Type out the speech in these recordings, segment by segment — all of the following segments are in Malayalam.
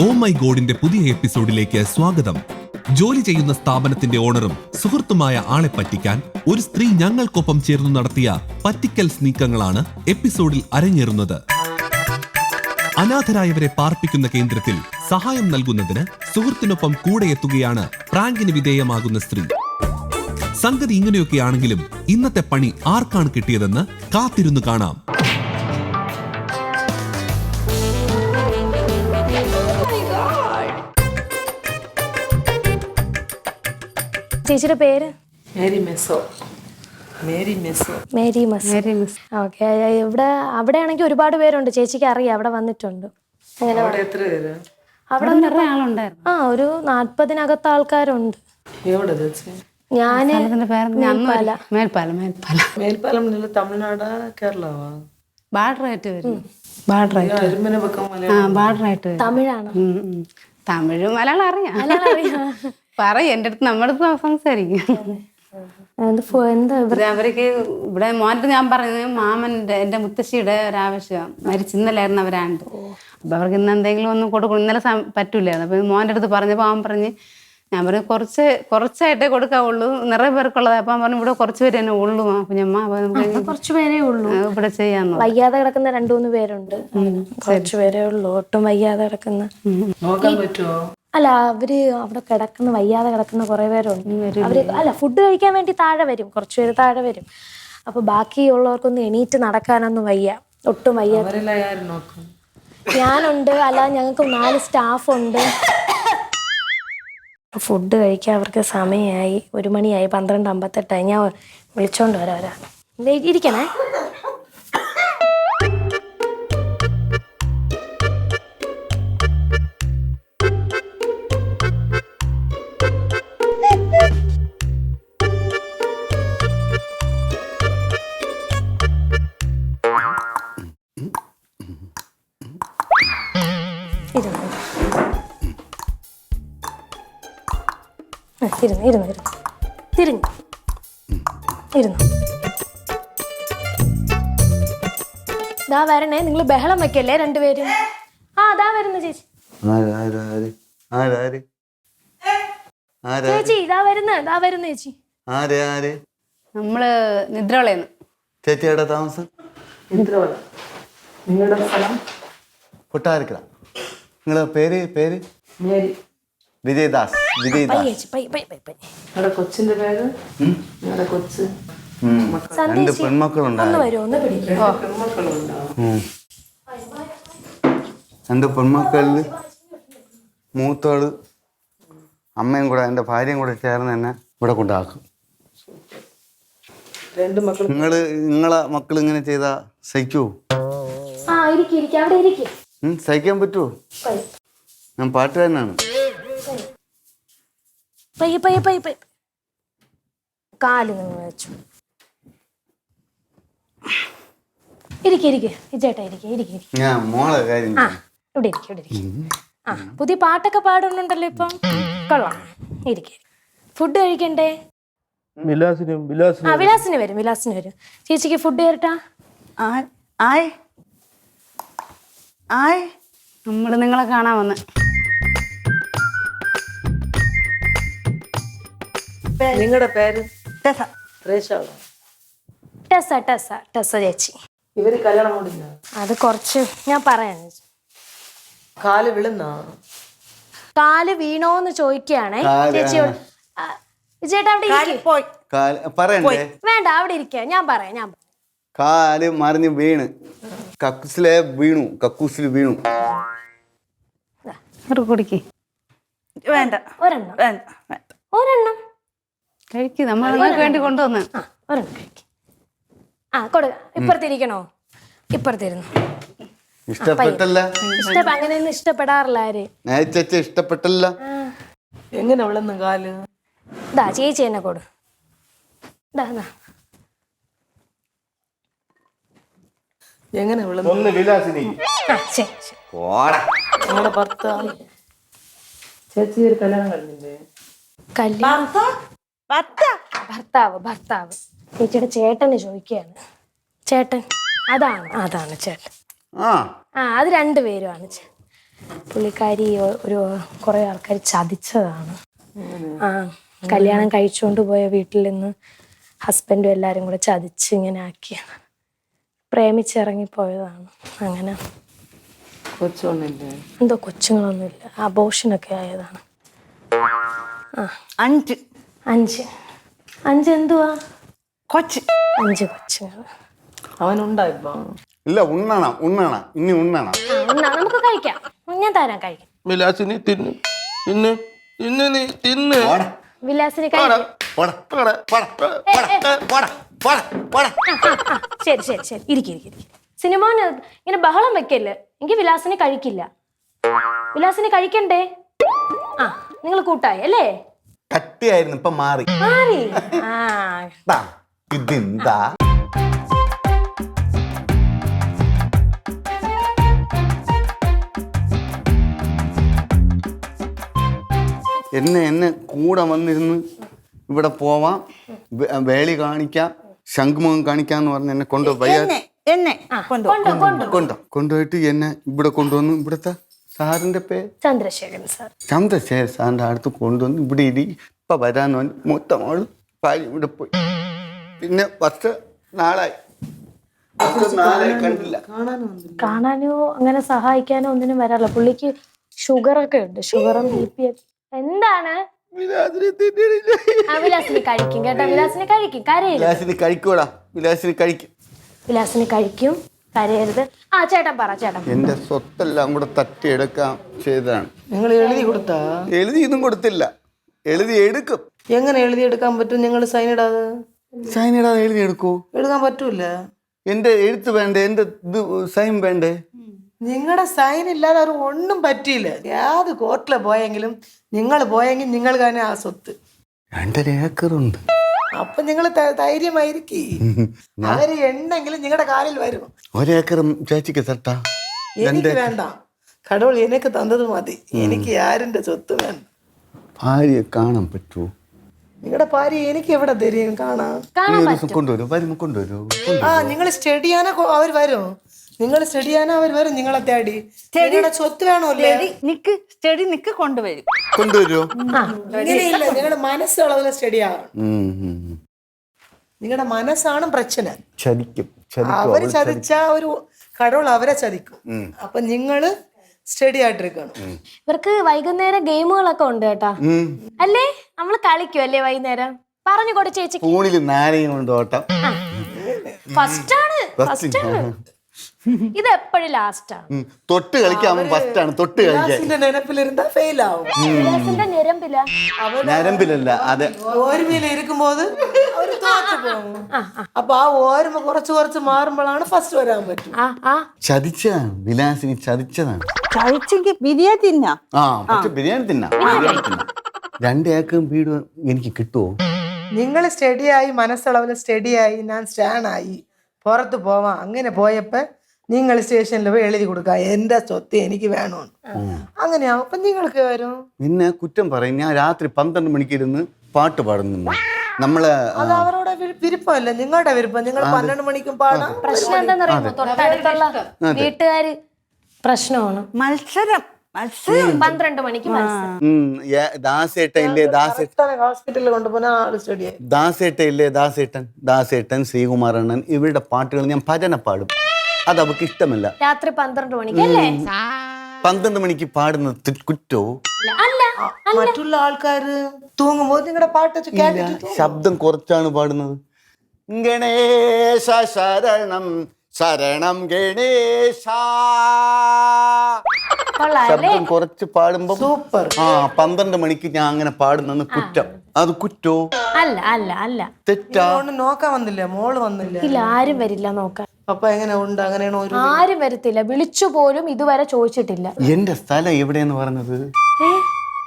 ഓ മൈ ഗോഡിന്റെ പുതിയ എപ്പിസോഡിലേക്ക് സ്വാഗതം. ജോലി ചെയ്യുന്ന സ്ഥാപനത്തിന്റെ ഓണറും സുഹൃത്തുമായ ആളെ പറ്റിക്കാൻ ഒരു സ്ത്രീ ഞങ്ങൾക്കൊപ്പം ചേർന്നു നടത്തിയ പറ്റിക്കൽ നീക്കങ്ങളാണ് എപ്പിസോഡിൽ അരങ്ങേറുന്നത്. അനാഥരായവരെ പാർപ്പിക്കുന്ന കേന്ദ്രത്തിൽ സഹായം നൽകുന്നതിന് സുഹൃത്തിനൊപ്പം കൂടെ എത്തുകയാണ് പ്രാങ്കിന് വിധേയമാകുന്ന സ്ത്രീ. സംഗതി ഇങ്ങനെയൊക്കെയാണെങ്കിലും ഇന്നത്തെ പണി ആർക്കാണ് കിട്ടിയതെന്ന് കാത്തിരുന്നു കാണാം. ചേച്ചിയുടെ പേര്? മേരി മെസ്സോ. ഓക്കെ. ഇവിടെ അവിടെ ആണെങ്കിൽ ഒരുപാട് പേരുണ്ട്. ചേച്ചിക്ക് അറിയാം, അവിടെ വന്നിട്ടുണ്ട്. അവിടെ എത്ര പേര്? അവിടെ ഒരു 40-നകത്ത് ആൾക്കാരുണ്ട്. എവിടെ ഞാന് മേൽപ്പാലം തമിഴ്നാട് കേരളവാ? തമിഴാണ്. തമിഴ് മലയാളം അറിയാം. പറയും എൻ്റെ അടുത്ത് നമ്മുടെ അടുത്ത് സംസാരിക്കും. അവർക്ക് ഇവിടെ മോൻ്റെ ഞാൻ പറഞ്ഞത് മാമൻ്റെ എൻ്റെ മുത്തശ്ശിയുടെ ഒരാവശ്യം മരിച്ചു. ഇന്നലായിരുന്നു അവരാണ്ട്. അപ്പൊ അവർക്ക് ഇന്ന് എന്തെങ്കിലും ഒന്നും കൊടുക്കണം. ഇന്നലെ പറ്റൂലായിരുന്നു. അപ്പൊ മോൻ്റെ അടുത്ത് പറഞ്ഞപ്പോൾ അവൻ പറഞ്ഞ്, ഞാൻ പറഞ്ഞു കുറച്ചായിട്ടേ കൊടുക്കാവുള്ളൂ, നിറയെ പേർക്കുള്ളത്. അപ്പൊ പറഞ്ഞു ഇവിടെ കുറച്ച് പേര് തന്നെ ഉള്ളൂ കുഞ്ഞമ്മ, കുറച്ചു പേരേ ഉള്ളൂ ഇവിടെ ചെയ്യാന്ന്. വയ്യാതെ കിടക്കുന്ന 2-3 പേരുണ്ട്. കുറച്ചു പേരേ ഉള്ളൂ, ഒട്ടും വയ്യാതെ കിടക്കുന്ന. നോക്കാൻ പറ്റുമോ? അല്ല, അവര് അവിടെ കിടക്കുന്ന വയ്യാതെ കിടക്കുന്ന കുറെ പേരുണ്ട്. അവര് ഫുഡ് കഴിക്കാൻ വേണ്ടി താഴെ വരും, കുറച്ചുപേര് താഴെ വരും. അപ്പൊ ബാക്കിയുള്ളവർക്കൊന്നും എണീറ്റ് നടക്കാനൊന്നും വയ്യ, ഒട്ടും വയ്യ. ഞാനുണ്ട്, അല്ലാതെ ഞങ്ങൾക്ക് 4 സ്റ്റാഫ് ഉണ്ട്. ഫുഡ് കഴിക്കാൻ അവർക്ക് സമയമായി, 1 മണിയായി, 12:58. ഞാൻ വിളിച്ചോണ്ട് വരാം. ഇരിക്കണേ. ദാ വരണേ, നിങ്ങൾ ബഹളം വെക്കല്ലേ രണ്ടുപേരും. ദാ വരുന്നു ചേച്ചി. ചേച്ചി ദാ വരുന്നു ചേച്ചി. നമ്മള് നിദ്രവളയെന്ന്. ചേച്ചിയുടെ താമസം നിങ്ങളുടെ സ്ഥലം? കൊട്ടാരക്കര. നിങ്ങളുടെ പേര്? മേരി. വിജയദാസ്. നിങ്ങളുടെ കൊച്ചിന്റെ പേര്? നിങ്ങളുടെ കൊച്ച്? 2 പെൺമക്കളുണ്ടാവും. 2 പെൺമക്കളിൽ മൂത്തോള് അമ്മയും കൂടെ എൻ്റെ ഭാര്യയും കൂടെ ചേർന്ന് തന്നെ ഇവിടെ കൊണ്ടാക്കും. 2 മക്കൾ. നിങ്ങളെ മക്കൾ ഇങ്ങനെ ചെയ്താ സഹിക്കുവോ? സഹിക്കാൻ പറ്റുമോ? ഞാൻ പാട്ടുകാരനാണ്. കാല് നിങ്ങൾ വെച്ചു. ഞാൻ മോളെ കാര്യം ഇവിടെ ഇരിക്കും. പുതിയ പാട്ടൊക്കെ പാടുന്നുണ്ടല്ലോ ഇപ്പം, കൊള്ളാം. ഫുഡ് കഴിക്കണ്ടേ? വിലാസിന് വരും. ചേച്ചിക്ക് ഫുഡ് തരട്ടാ? നമ്മള് നിങ്ങളെ കാണാൻ വന്ന്. നിങ്ങളുടെ പേര്? ടെസ ചേച്ചി. ഇവര് കല്യാണം കൊണ്ടില്ല? അത് കുറച്ച് ഞാൻ പറയാൻ. കാല് വിളുന്ന? കാല് വീണോന്ന് ചോദിക്കുകയാണേ ചേച്ചിയോട്. ചേട്ടാ അവിടെ വേണ്ട, അവിടെ ഇരിക്ക. ഞാൻ പറയാം. കാല് മറിഞ്ഞ് വീണ് കക്കൂസിൽ വീണു. കുടിക്ക്. വേണ്ട, ഒരെണ്ണം കഴിക്ക്. നമ്മൾ വേണ്ടി കൊണ്ടുവന്ന് ഒരെണ്ണം കഴിക്ക്. ഇപ്പുറത്തിരിക്കണോ? ഇപ്പുറത്തിരുന്നു. ഇഷ്ടപ്പെട്ടല്ല? അങ്ങനെയൊന്നും ഇഷ്ടപ്പെടാറില്ല ആര്. ഇഷ്ടപ്പെട്ടല്ല. എങ്ങനെ വിളുന്നു കാല്? ചേച്ചി എന്നെ കൊടു. എങ്ങനെ വിളുന്നു? ചേച്ചി ഒരു കല്യാണം കഴിഞ്ഞില്ലേ? ഭർത്താവ് ചേച്ചിയുടെ ചേട്ടന് ചോദിക്കുകയാണ്. ചേട്ടൻ അതാണ് ചേട്ടൻ. അത് 2 പേരുമാണ്. പുള്ളിക്കാരി ഒരു കുറേ ആൾക്കാർ ചതിച്ചതാണ്. ആ കല്യാണം കഴിച്ചുകൊണ്ട് പോയ വീട്ടിൽ നിന്ന് ഹസ്ബൻഡും എല്ലാവരും കൂടെ ചതിച്ച് ഇങ്ങനെ ആക്കിയതാണ്. പ്രേമിച്ചിറങ്ങിപ്പോയതാണ്. അങ്ങനെ കൊച്ചുകൊണ്ടില്ലേ? എന്തോ കൊച്ചുങ്ങളൊന്നുമില്ല, അബോഷനൊക്കെ ആയതാണ്. ആ 5 5 എന്തുവാ? കൊച്ച് 5 കൊച്ചുങ്ങൾ. അവനുണ്ടാ ഇപ്പൊ? ഇല്ല, ഉണ്ണണം ഇനി ഉണ്ണണം. നമുക്ക് കഴിക്കാം, ഞാൻ തരാം, കഴിക്കാം. വിലാസിനി തിന്ന് തിന്ന് തിന്ന് നീ തിന്ന്. വിലാസിന് കഴിക്കാം. ശരി ശരി ശരി, ഇരിക്കും. സിനിമോന് ഇങ്ങനെ ബഹളം വെക്കല്ലേ, എങ്കിൽ വിലാസിനെ കഴിക്കില്ല. വിലാസിനെ കഴിക്കണ്ടേ? ആ നിങ്ങൾ കൂട്ടായി അല്ലേ? കട്ടിയായിരുന്നു, ഇപ്പൊ മാറി. മാറി. ആ ദാ, ഇതെന്താ? എന്നെ കൂടെ വന്നിരുന്ന് ഇവിടെ പോവാം, വേളി കാണിക്കാം, ശംഖുമുഖം കാണിക്കാന്ന് പറഞ്ഞ് എന്നെ കൊണ്ടുപോയി എന്നെ കൊണ്ടുപോയിട്ട് എന്നെ ഇവിടെ കൊണ്ടുവന്നു. ഇവിടുത്തെ സാറിന്റെ പേര് ചന്ദ്രശേഖരൻ സാർ. ചന്ദ്രശേഖർ സാറിന്റെ അടുത്ത് കൊണ്ടുവന്ന് ഇവിടെ ഇപ്പൊ വരാന്ന് പറഞ്ഞ് മൊത്തം ആള് ഭാര്യ ഇവിടെ പോയി. പിന്നെ നാളായി കണ്ടില്ല. കാണാനോ അങ്ങനെ സഹായിക്കാനോ ഒന്നിനും വരാറില്ല. പുള്ളിക്ക് ഷുഗറൊക്കെ ഉണ്ട്, ഷുഗറും BP. എന്താണ്? വിലാസിന് കഴിക്കും കേട്ടോ, വിലാസിന് കഴിക്കും, കരയരുത്. വിലാസിന് കഴിക്കൂടാ, വിലാസിന് കഴിക്കും, വിലാസിന് കഴിക്കും, കരയരുത്. ആ ചേട്ടൻ പറ, ചേട്ടൻ. എന്റെ സ്വത്തെല്ലാം കൂടെ തട്ടിയെടുക്കാൻ ചെയ്തതാണ്. നിങ്ങൾ എഴുതി കൊടുത്താ? എഴുതിയൊന്നും കൊടുത്തില്ല, എഴുതി എടുക്കും. എങ്ങനെ എഴുതി എടുക്കാൻ പറ്റും? നിങ്ങൾ സൈൻ ഇടാതെ? സൈൻ ഇടാതെ എഴുതി എടുക്കൂ? എടുക്കാൻ പറ്റൂല. എന്റെ എഴുത്ത് വേണ്ടേ, എന്റെ ഇത് സൈൻ വേണ്ടേ? നിങ്ങളുടെ സൈൻ ഇല്ലാതെ അവർ ഒന്നും പറ്റിയില്ല. ഏത് കോർട്ടില് പോയെങ്കിലും നിങ്ങൾ പോയെങ്കിൽ നിങ്ങൾ തന്നെ ആ സ്വത്ത്. 2.5 ഏക്കറുണ്ട്. അപ്പൊ നിങ്ങൾ ധൈര്യമായിരിക്കും. അവര് എണ്ണെങ്കിലും നിങ്ങളുടെ കാലിൽ വരും. 1 ഏക്കറും ചേച്ചിക്ക് തട്ടാ. എനിക്ക് വേണ്ട, കടവുൾ എനിക്ക് തന്നത് മതി. എനിക്ക് ആരിന്റെ സ്വത്ത് വേണ്ട. ഭാര്യയെ കാണാൻ പറ്റുമോ? നിങ്ങളുടെ ഭാര്യ എനിക്ക് എവിടെ തരും കാണാൻ? കൊണ്ടുവരൂ. ആ നിങ്ങൾ സ്റ്റഡിയാനാ അവർ വരും. നിങ്ങൾ സ്റ്റഡിയാനാ അവർ വരും നിങ്ങളെ തേടി. നിങ്ങളുടെ സ്വത്ത് വേണമല്ലേ? നിക്ക് കൊണ്ടുവരും. ഇങ്ങനെയില്ല, നിങ്ങളുടെ മനസ്സുള്ളതിൽ സ്റ്റഡിയാകണം. നിങ്ങളുടെ മനസ്സാണ് പ്രശ്നം. അവര് ചതിച്ചാ ഒരു കടവുൾ അവരെ ചതിക്കും. അപ്പൊ നിങ്ങള് സ്റ്റഡി ആയിട്ടിരിക്കണം. ഇവർക്ക് വൈകുന്നേരം ഗെയിമുകളൊക്കെ ഉണ്ട് കേട്ടാ, അല്ലേ? നമ്മള് കളിക്കും അല്ലേ വൈകുന്നേരം? പറഞ്ഞു കൊടു ചേച്ചി. ഫോണിൽ നാരയും കൊണ്ട് ഓട്ടം. ഫസ്റ്റാണ്. ഇത് എപ്പോഴും ലാസ്റ്റാണ്. തൊട്ട് കളിക്കാൻ ഫസ്റ്റാണ്. തൊട്ട് കളിക്കാൻ നിരപ്പിലിരുന്നാ ഫെയിൽ ആവും. നരമ്പിലല്ല, അതെ, ഓർമ്മയിൽ ഇരിക്കുമ്പോൾ അവര് തോറ്റു പോകും. അപ്പൊ ആ ഓർമ്മ കുറച്ച് മാറുമ്പോഴാണ് ഫസ്റ്റ് വരാൻ പറ്റും. ചതിച്ചതാണ്, വിലാസിനി ചതിച്ചതാണ്. കഴിച്ചെങ്കിൽ ബിരിയാണി തിന്നാ. പക്ഷെ ബിരിയാണി തിന്നാം. 2 ഏക്കറും വീട് എനിക്ക് കിട്ടുമോ? നിങ്ങൾ സ്റ്റഡിയായി, മനസ്സളവിൽ സ്റ്റഡിയായി, ഞാൻ സ്റ്റാൻഡായി പുറത്ത് പോവാം. അങ്ങനെ പോയപ്പോ നിങ്ങൾ സ്റ്റേഷനിൽ പോയി എഴുതി കൊടുക്കുക, എന്റെ സ്വത്ത് എനിക്ക് വേണമെന്ന്. അങ്ങനെയാ അപ്പൊ നിങ്ങൾക്ക് വരും. പിന്നെ കുറ്റം പറയും, ഞാൻ രാത്രി 12 മണിക്ക് ഇരുന്ന് പാട്ട് പാടുന്നു. നമ്മളെ അത് അവരുടെ വിരുപ്പമല്ല, നിങ്ങളുടെ വിരുപ്പം. നിങ്ങൾ 12 മണിക്കും പാടാം. പ്രശ്നം എന്താന്ന് പറയുമ്പോ തൊട്ടടുത്തുള്ള വീട്ടുകാര് പ്രശ്നമാണ്. മത്സരം 12 മണിക്ക് മത്സരം. ഹോസ്പിറ്റലിൽ കൊണ്ടുപോകുന്ന ആള് സ്റ്റഡിയായി. ദാസേട്ടൻ ശ്രീകുമാരണ്ണൻ ഇവരുടെ പാട്ടുകൾ ഞാൻ ഭജന പാടും. അത് അവർക്ക് ഇഷ്ടമല്ല. രാത്രി 12 മണിക്ക് അല്ലേ? 12 മണിക്ക് പാടുന്നത് കുറ്റോ? അല്ല, മറ്റുള്ള ആൾക്കാര് തൂങ്ങുമ്പോൾ നിങ്ങളുടെ പാട്ട് കേട്ടിട്ട് ശബ്ദം കുറച്ചാണ് പാടുന്നത്. ഗണേശ ശരണം ശരണം ഗണേശ. ശബ്ദം കുറച്ച് പാടുമ്പോ സൂപ്പർ. 12 മണിക്ക് ഞാൻ അങ്ങനെ പാടുന്ന കുറ്റം. അത് കുറ്റോ? അല്ല തെറ്റാ? നോക്കാൻ വന്നില്ല, മോള് വന്നില്ല. ഇല്ല, ആരും വരില്ല നോക്കാൻ. അപ്പൊ എങ്ങനെ ഉണ്ട്? അങ്ങനെയാണോ? ആരും വരത്തില്ല, വിളിച്ചു പോലും ഇതുവരെ ചോദിച്ചിട്ടില്ല. എന്റെ സ്ഥലം എവിടെയെന്ന് പറഞ്ഞത്?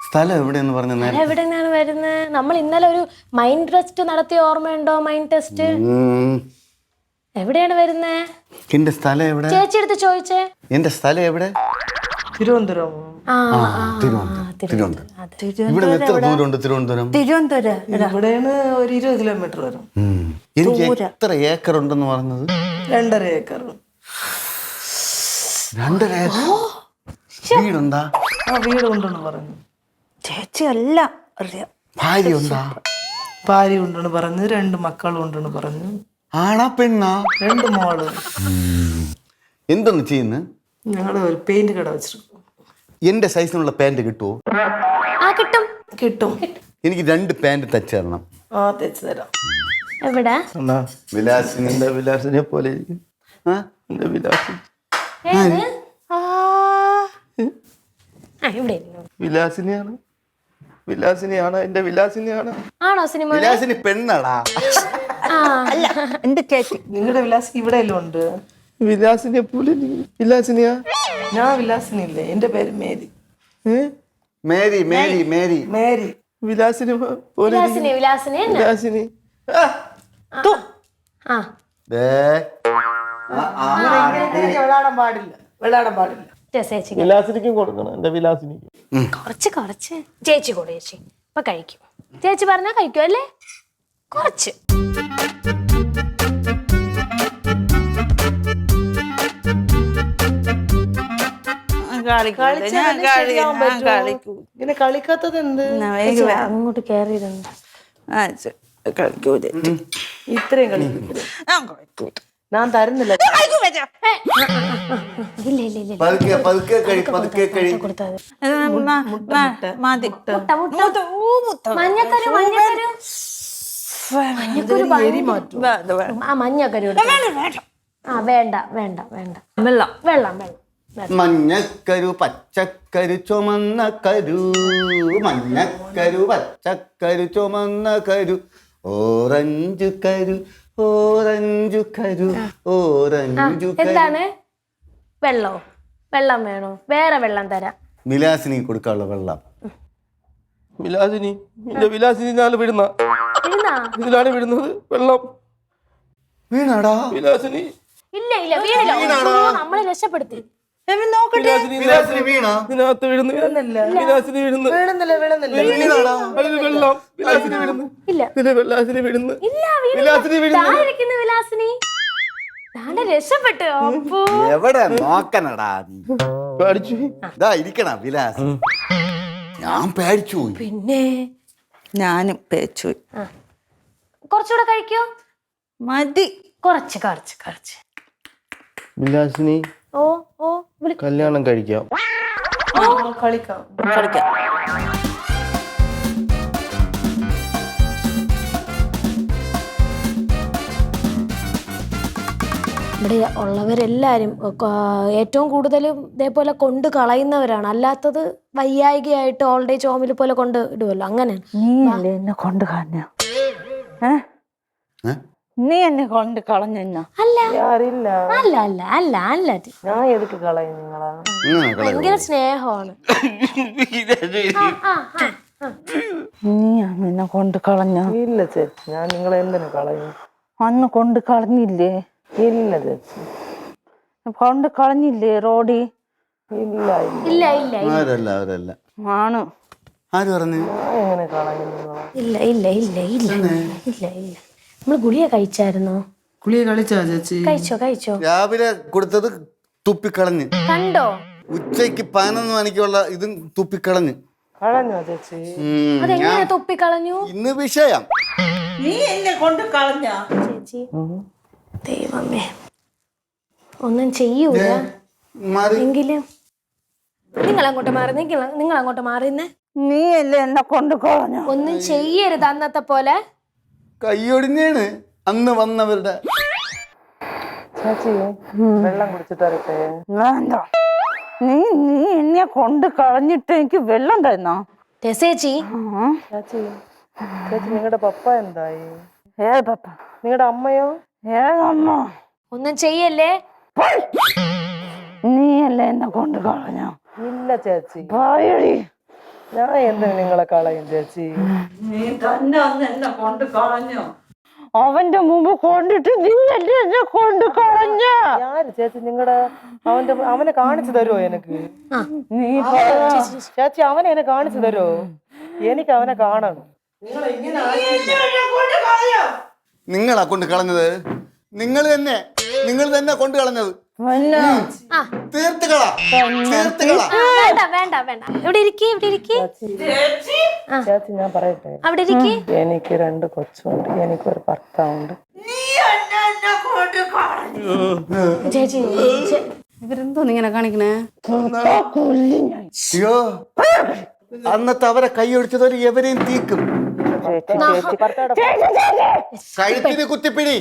സ്ഥലം എവിടെയെന്ന് പറഞ്ഞത്? എവിടെ നിന്നാണ് വരുന്നത്? നമ്മൾ ഇന്നലെ ഒരു മൈൻഡ് ടെസ്റ്റ് നടത്തിയ ഓർമ്മയുണ്ടോ? മൈൻഡ് ടെസ്റ്റ് എവിടെയാണ് വരുന്നത്? എന്റെ സ്ഥലം എവിടെ? ചേച്ചി എടുത്ത് ചോദിച്ചേ. എന്റെ സ്ഥലം എവിടെ? തിരുവനന്തപുരം. ഇവിടെ എത്ര ദൂരമുണ്ട് തിരുവനന്തപുരം? ഇവിടെയാണ് ഒരു 20 കിലോമീറ്റർ വരും. എനിക്ക് എത്ര ഏക്കർ ഉണ്ടെന്ന് പറഞ്ഞത്? 2.5 ഏക്കർ. 2.5 ഏക്കർ? വീടുണ്ടാ? ആ വീട് ഉണ്ടെന്ന് പറഞ്ഞു. ചേച്ചി അല്ല അറിയാം. ഭാര്യ ഉണ്ടാ? ഭാര്യ ഉണ്ടെന്ന് പറഞ്ഞു, 2 മക്കളും ഉണ്ടെന്ന് പറഞ്ഞു, ആണാ പെണ്ണാ? 2 മോള്. എന്തൊന്ന് ചെയ്യുന്നു? ഞങ്ങള് ഒരു പെയിന്റ് കട വെച്ചിരിക്കും. എന്റെ സൈസിനുള്ള പാന്റ് കിട്ടുമോ? ആ കിട്ടും. കിട്ടും. എനിക്ക് 2 പാന്റ് തച്ചു തരണം. ആ തെച്ച് തരാം. എവിടെ? വിലാസിനി. എന്റെ വിലാസിനെ പോലെ ഇരിക്കും. ആ? എന്റെ വിലാസിനി. ഏത്? ആ ഇവിടെ ഇരുന്നു. വിലാസിനിയാണ്. വിലാസിനിയാണ് എന്റെ വിലാസിനിയാണ്. ആണോ സിനിമ? വിലാസിനി പെണ്ണടാ. ആ അല്ല എന്റെ ചേച്ചി. നിങ്ങളുടെ വിലാസിനി ഇവിടെ എല്ലാം ഉണ്ട്. വിലാസിനെ പോലെ ഇരിക്കും. വിലാസിനിയാ? ഞാൻ വിലാസിനി ഇല്ലേ, എന്റെ പേര് Mary. Mary Mary Mary Mary. Vilasini പോലെ വിലാസിനി വിലാസിനി തന്നെ. വിലാസിനി. ആ ദേ. വിളാടാൻ പാടില്ല, വിളാടാൻ പാടില്ല. ചേച്ചിക്ക് വിലാസിനിക്കും കൊടുക്കണം എന്റെ വിലാസിനിക്ക്. കുറച്ച് ചേച്ചി കൂടെ ചേച്ചി ഇപ്പൊ കഴിക്കും. ചേച്ചി പറഞ്ഞാ കഴിക്കും അല്ലേ? കുറച്ച്. ഇങ്ങനെ കളിക്കാത്തത് എന്ത്? അങ്ങോട്ട് കേറിയിരുന്നു. ഇത്രയും കളിക്കും. ഞാൻ തരുന്നില്ല. ഇല്ല ഇല്ല ഇല്ല പതുക്കെ പതുക്കെ കഴി പതുക്കെ കഴി. കൊടുത്താൽ മതി. മഞ്ഞക്കരു മഞ്ഞക്കരു ആ മഞ്ഞക്കരു ആ വേണ്ട വേണ്ട വേണ്ട. വെള്ളം വെള്ളം വെള്ളം. മഞ്ഞക്കരു പച്ചക്കരു ചുമന്ന കരു, മഞ്ഞക്കരു പച്ചക്കരു ചുമന്ന കരു, ഓറഞ്ചു കരു ഓറഞ്ചു കരു ഓറഞ്ചു കരു. എന്താണ്? വെള്ളോ? വെള്ളം വേണോ? വേറെ വെള്ളം തരാം. വിലാസിനി കൊടുക്കാനുള്ള വെള്ളം. വിലാസിനി എന്റെ വിലാസിനി നാല് വിടുന്ന ഇരുന്നാ? ഇതിലാണ് വിടുന്നത് വെള്ളം. വീണാടാ? വിലാസിനി ഇല്ല ഇല്ല വീണില്ല. നമ്മളെ രക്ഷപ്പെടുത്തി. വിലാസിനി വീണ? ഇതിനകത്ത് വിടുന്നു. വിലാസിനി വിടുന്നു. വീഴുന്നില്ല, വീഴുന്നില്ല. അതിൽ വെള്ളം. വിലാസിനി വിടുന്നു. ഇല്ല ഇതില് വിലാസിനി വിടുന്നു. ഇല്ല വിലാസിനി വിടുന്നു. താഴെയിരിക്കുന്ന വിലാസിനി താണ്ടെ രക്ഷപ്പെട്ടു. അപ്പോ എവിടെ നോക്കണടാ നീ? പേടിച്ചു. ഇതാ ഇരിക്കണ വിലാസ്. ഞാൻ പേടിച്ചു പോയി. പിന്നെ ഞാനും പേച്ചു. കുറച്ചുകൂടെ കഴിക്കോ? മതി. കുറച്ച് കുറച്ച് കുറച്ച്. വിലാസിനി ഓ ഓ കല്യാണം കഴിക്കാം. കളിക്കാം. കളിക്കാം. ഇവിടെ ഉള്ളവരെല്ലാരും ഏറ്റവും കൂടുതലും ഇതേപോലെ കൊണ്ട് കളയുന്നവരാണ്. അല്ലാത്തത് വയ്യായികയായിട്ട് ഓൾഡ് ഏജ് ഹോമിൽ പോലെ കൊണ്ട് ഇടുമല്ലോ, അങ്ങനെ. നീയല്ലേ എന്നെ കൊണ്ട് കളഞ്ഞ? നീ എന്നെ കൊണ്ട് കളഞ്ഞ? അല്ല അറിയില്ല. അല്ല അല്ല അല്ല അല്ല ഞാൻ എതുക്ക് കളയും നിങ്ങളാ? ഭയങ്കര സ്നേഹമാണ്. നീയാണ് എന്നെ കൊണ്ട് കളഞ്ഞ? ഇല്ല ചേച്ചി, ഞാൻ നിങ്ങളെ എന്തിനു കളയും? അന്ന് കൊണ്ട് കളഞ്ഞില്ലേ? ഇല്ല ചേച്ചി, കൊണ്ട് കളഞ്ഞില്ലേ റോഡി? ഇല്ല ഇല്ല ഇല്ല അവരല്ല അവരല്ല. ആണ്. ആര് പറഞ്ഞു? എങ്ങനെ കളയും നിങ്ങളെ? ഇല്ല ഇല്ല ഇല്ല ഇല്ല ഇല്ല ഇല്ല. നമ്മള് ഗുളിക കഴിച്ചായിരുന്നോ? ഗുളിക കളിച്ചാ ചേച്ചി? കഴിച്ചോ കഴിച്ചോ? രാവിലെ കൊടുത്തത് തുപ്പിക്കളഞ്ഞ്. കണ്ടോ? ഉച്ചയ്ക്ക് 11 മണിക്കുള്ള ഇതും തുപ്പിക്കളഞ്ഞ്. കളഞ്ഞോ ചേച്ചി? അതെങ്ങനെ തുപ്പിക്കളഞ്ഞു? ഇന്ന് വിഷയം. നീ എന്നെ കൊണ്ട് കളഞ്ഞ? ചേച്ചി ദൈവമേ ഒന്നും ചെയ്യൂല. മാറി. എങ്കിലും നിങ്ങൾ അങ്ങോട്ട് മാറി. നിങ്ങൾ അങ്ങോട്ട് മാറിന്നേ. നീ അല്ലേ എന്നെ കൊണ്ട് കളഞ്ഞ? ഒന്നും ചെയ്യരുത് അന്നത്തെ പോലെ. കൈയൊടിഞ്ഞാണ് അന്ന് വന്നവരുടെ. ചേച്ചി വെള്ളം കുടിച്ചിട്ട് തരട്ടെ? വേണ്ട. നീ എന്നെ കൊണ്ട് കളഞ്ഞിട്ട് എനിക്ക് വെള്ളം തന്നോ? ചേച്ചി ചേച്ചി ചേച്ചി നിങ്ങളുടെ പപ്പ എന്തായി? ഏത് പപ്പ? നിങ്ങളുടെ അമ്മയോ? ഏതമ്മ? ഒന്നും ചെയ്യല്ലേ. നീ അല്ലേ എന്നെ കൊണ്ട് കളഞ്ഞ? ഇല്ല ചേച്ചി, പോയടി. ഞാൻ എന്തിനു നിങ്ങളെ കളയും ചേച്ചി? നീ തന്നെ അന്ന് എന്നെ കൊണ്ട് കളഞ്ഞു. അവന്റെ മുമ്പ് കൊണ്ടിട്ട് നീ അല്ലേ എന്നെ കൊണ്ട് കളഞ്ഞ? ഞാന് ചേച്ചി നിങ്ങളുടെ അവനെ കാണിച്ചു തരുമോ എനിക്ക്? നീ ചേച്ചി അവനെ എന്നെ കാണിച്ചു തരുമോ? എനിക്ക് അവനെ കാണണം. നിങ്ങളാ കൊണ്ട് കളഞ്ഞത്. നിങ്ങൾ തന്നെ നിങ്ങൾ തന്നെ കൊണ്ടു കളഞ്ഞത്. ആ തീർത്തുകളാ, തീർത്തുകളാ. വേണ്ട വേണ്ട വേണ്ട, ഇവിടെ ഇരിക്കി, ഇവിടെ ഇരിക്കി. ചേച്ചി ഞാൻ പറയട്ടെ, അവിടെ ഇരിക്കി. എനിക്ക് 2 കൊച്ചുണ്ട്, എനിക്കൊരു ഭർത്താവുണ്ട്. ചേച്ചി ഇവരെന്തോന്ന് ഇങ്ങനെ കാണിക്കണേ? അയ്യോ, അന്നത്തെ അവരെ കൈയൊടിച്ചതൊരു എവരെയും തീക്കും. കഴുത്തിന് കുത്തിപ്പിടി.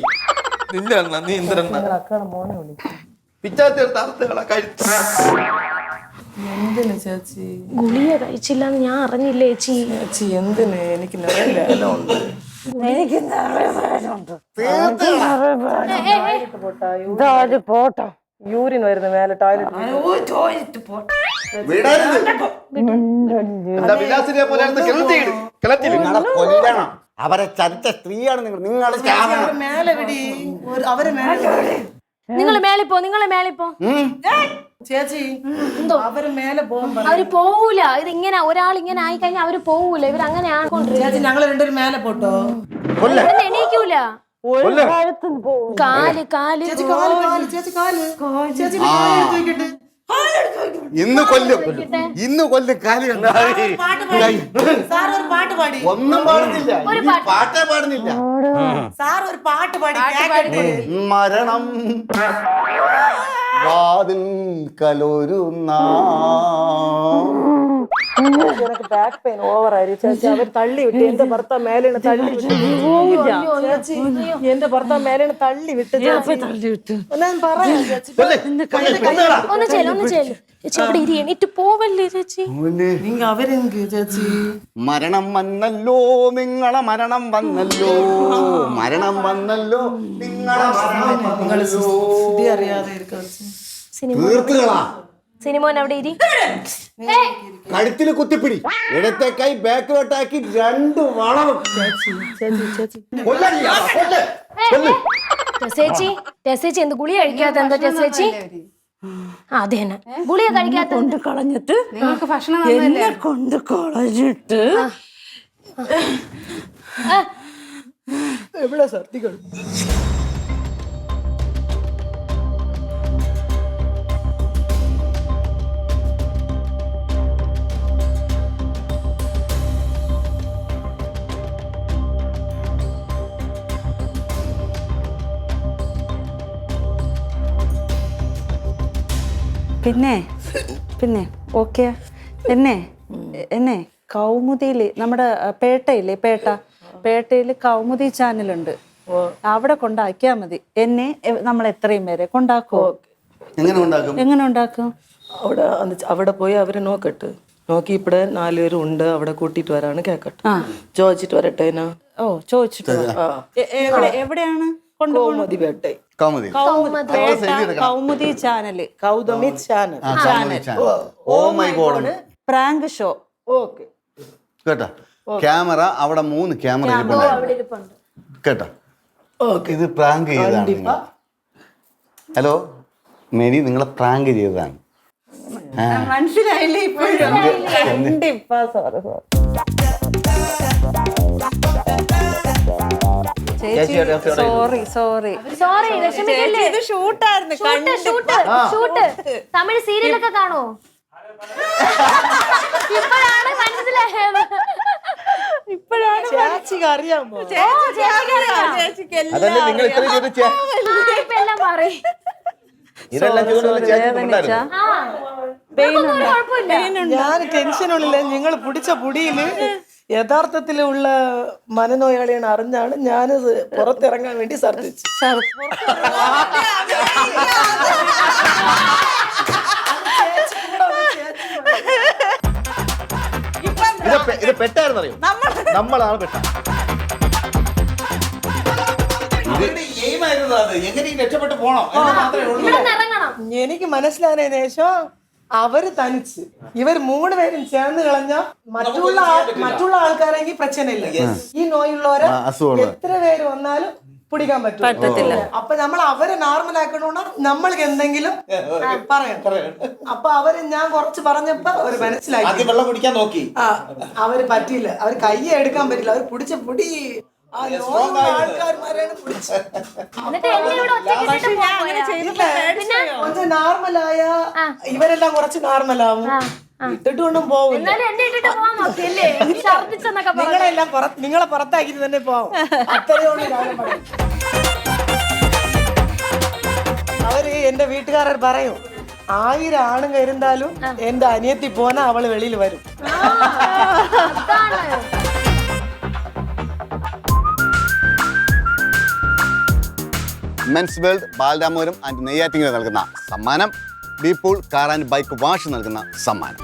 എന്തിന് ചേച്ചി? ഗുളിക കഴിച്ചില്ലെന്ന് ഞാൻ അറിഞ്ഞില്ല ചേച്ചി. ചേച്ചി എന്തിന്? എനിക്ക് നിറയെ ലേലമുണ്ട്. പോട്ടോ യൂറിൻ വരുന്ന മേലെ ടോയ്ലറ്റ് കൊല്ലണം. അവരെ ചരിച്ച സ്ത്രീയാണ് നിങ്ങൾ. നിങ്ങളെ മേലെ വിടി, അവരെ മേലെ. നിങ്ങൾ മേളിപ്പോ, നിങ്ങൾ മേളിപ്പോ. ചേച്ചി എന്തോ അവര് മേലെ പോകുമ്പോ അവര് പോവൂല. ഇത് ഇങ്ങനെ ഒരാൾ ഇങ്ങനെ ആയി കഴിഞ്ഞാൽ അവര് പോവൂല. ഇവർ അങ്ങനെ ചേച്ചി ഞങ്ങള് 2 പേരും മേലെ പോട്ടോ. എണീക്കൂല. കാല് കാല് ചേച്ചി കാല്, ചേച്ചി കാല്, ചേച്ചി കാല് എടുത്ത് ഇന്ന് കൊല്ലും, ഇന്ന് കൊല്ലും. കാലി സാർ ഒരു പാട്ട് പാടി. ഒന്നും പാടുന്നില്ല, പാട്ടേ പാടുന്നില്ല. സാർ ഒരു പാട്ട് പാടി. മരണം വാതിൽ കലൊരുന്ന. എനിക്ക് ബാക്ക് പെയിൻ ഓവറായി ചേച്ചി. അവർ തള്ളി വിട്ട്, എന്റെ ഭർത്താവ് മേലെയാണ് തള്ളി വിട്ട്. ചേച്ചി എന്റെ ഭർത്താവ് മേലെയാണ് തള്ളി വിട്ട്. ഞാൻ പറയാം ചേച്ചി. ഒന്ന് ചെല്ലു, ഒന്ന് ചെല്ലു ചേച്ചി. അവിടെ ഇരി, എണീറ്റ് പോവല്ലേ ചേച്ചി. നിങ്ങ അവരെങ്ക് ചേച്ചി. മരണം വന്നല്ലോ, നിങ്ങളെ മരണം വന്നല്ലോ, മരണം വന്നല്ലോ, നിങ്ങളെ മരണം വന്നല്ലോ. ഇത് അറിയാതെ ഇരിക്കാം. തീർത്തുകളാ. സിനിമോൻ അവിടെ ഇരി. കഴുത്തിൽ കുത്തിപ്പിടി, ഇടത്തെ കൈ ബാക്കിലോട്ടാക്കി 2 വളവും. ചേച്ചി ചേച്ചി എന്ത് ഗുളിക കഴിക്കാത്ത? എന്താ ചേച്ചി? അത് തന്നെ, ഗുളിക കഴിക്കാത്ത. കൊണ്ട് കളഞ്ഞിട്ട് നിങ്ങൾക്ക് ഭക്ഷണം എന്നെ കൊണ്ട് കളഞ്ഞിട്ട് എവിടെ സർത്തികൾ? പിന്നെ ഓക്കെ. എന്നെ കൗമുദിയില് നമ്മുടെ പേട്ടയില്ലേ, പേട്ടയില് കൗമുദി ചാനലുണ്ട്. അവിടെ കൊണ്ടാക്കിയാ മതി. എന്നെ നമ്മൾ എത്രയും പേരെ കൊണ്ടാക്കുമോ? എങ്ങനെ ഉണ്ടാക്കും? അവിടെ പോയി അവരെ നോക്കട്ടെ. നോക്കി ഇവിടെ 4 പേരും ഉണ്ട്, അവിടെ കൂട്ടിട്ട് വരാണ്. കേക്കട്ടെ, ചോദിച്ചിട്ട് വരട്ടെ. ഓ, ചോദിച്ചിട്ട് എവിടെയാണ് കൗമുദി പേട്ടെ. Kaumudi channel, Kauthami channel. Oh my god, prank show. Okay കേട്ടോ. ക്യാമറ അവിടെ 3 ക്യാമറ കേട്ടോ. ഇത് പ്രാങ്ക് ചെയ്തതാണ്. ഹലോ മേരി, നിങ്ങളെ പ്രാങ്ക് ചെയ്തതാണ്. മനസ്സിലായില്ലേ? സോറി. ഇത് ഷൂട്ടായിരുന്നു. ഷൂട്ട് തമിഴ് സീരിയലൊക്കെ കാണോ? ഇപ്പോഴാണ് മനസ്സിലായത്. ഇപ്പോഴാണ് ചേച്ചിക്ക് അറിയാമോ? അതല്ലേ നിങ്ങൾ ഇത്രയും ഇപ്പൊ എല്ലാം പറയും. ഞാൻ ടെൻഷനുള്ളില്ല. നിങ്ങൾ പിടിച്ച പുടിയില് യഥാർത്ഥത്തിലുള്ള മനനോയാളിയാണ് അറിഞ്ഞാണ് ഞാനത് പുറത്തിറങ്ങാൻ വേണ്ടി ഛർദ്ദിച്ചു. ഇത് പെട്ടായിരുന്നറിയോ? നമ്മളാണ് പെട്ട. എനിക്ക് മനസ്സിലായതിനു ശേഷം അവര് തനിച്ച് ഇവർ 3 പേരും ചേർന്ന് കളഞ്ഞ മറ്റുള്ള ആൾക്കാരെങ്കിൽ പ്രശ്നമില്ല. ഈ നോയുള്ളവരെ എത്ര പേര് വന്നാലും പിടിക്കാൻ പറ്റത്തില്ല. അപ്പൊ നമ്മൾ അവരെ നോർമൽ ആക്കണോണ്ട് നമ്മൾക്ക് എന്തെങ്കിലും പറയാം. അപ്പൊ അവര് ഞാൻ കുറച്ച് പറഞ്ഞപ്പോ അവര് മനസ്സിലാക്കി. വെള്ളം കുടിക്കാൻ നോക്കി. അവര് പറ്റില്ല, അവര് കയ്യെ എടുക്കാൻ പറ്റില്ല. അവര് പിടിച്ച പൊടി എന്നിട്ട് എന്നെ ഇവിടെ ഒറ്റയ്ക്കിട്ടിട്ട് പോയാ? ഒന്ന് നോർമലായ ഇവരെല്ലാം കുറച്ച് നോർമലാവും. ഇട്ടിട്ടൊന്നും പോവില്ല. എന്നാലും എന്നെ ഇട്ടിട്ട് പോവാൻ നോക്കിയല്ലേ? ഛർദിച്ചെന്നൊക്കെ പറഞ്ഞു. നിങ്ങളെല്ലാം നിങ്ങളെ പുറത്താക്കിട്ട് തന്നെ പോവും. അത്രയോളം കാര്യം പറയും. അവര് എന്റെ വീട്ടുകാരർ പറയും 1000 ആണുങ്ങൾ ഇരുന്നാലും എന്റെ അനിയത്തി പോന്നാ അവള് വെളിയിൽ വരും. Men's world Balaramapuram and Neyyattinkara നൽകുന്ന സമ്മാനം, ബീപൂൾ കാർ ആൻഡ് ബൈക്ക് വാഷ് നൽകുന്ന സമ്മാനം.